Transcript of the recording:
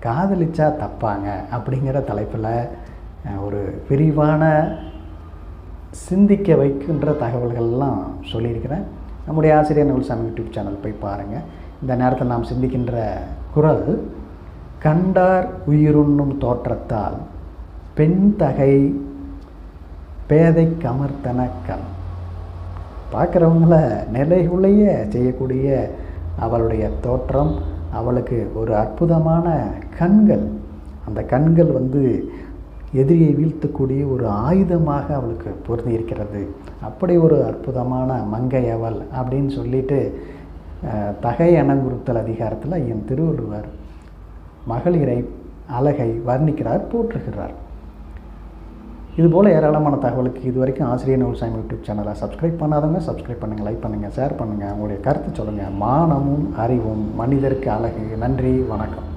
காதலிச்சா தப்பாங்க அப்படிங்கிற தலைப்பில் ஒரு விரிவான சிந்திக்க வைக்கின்ற தகவல்கள்லாம் சொல்லியிருக்கிறேன். நம்முடைய ஆசிரியர் நூல்சாமி யூடியூப் சேனல் போய் பாருங்கள். இந்த நேரத்தில் நாம் சிந்திக்கின்ற குறள், கண்டார் உயிருண்ணும் தோற்றத்தால் பெண் தகை பேதை கமர்த்தன கண். பார்க்குறவங்கள நிலைகுலைய செய்யக்கூடிய அவளுடைய தோற்றம், அவளுக்கு ஒரு அற்புதமான கண்கள், அந்த கண்கள் எதிரியை வீழ்த்தக்கூடிய ஒரு ஆயுதமாக அவளுக்கு பொருந்தி இருக்கிறது. அப்படி ஒரு அற்புதமான மங்கை அவள் அப்படின்னு சொல்லிட்டு தகை அணங்குறுத்தல் அதிகாரத்தில் ஐயன் திருவள்ளுவர் மகளிரை அழகை வர்ணிக்கிறார், போற்றுகிறார். இதுபோல் ஏராளமான தகவலுக்கு இதுவரைக்கும் ஆசிரியர் நூல்சாமி யூடியூப் சேனலை சப்ஸ்கிரைப் பண்ணாதவங்க சப்ஸ்கிரைப் பண்ணுங்கள், லைக் பண்ணுங்கள், ஷேர் பண்ணுங்கள், உங்களுடைய கருத்து சொல்லுங்கள். மானமும் அறிவும் மனிதருக்கு அழகு. நன்றி, வணக்கம்.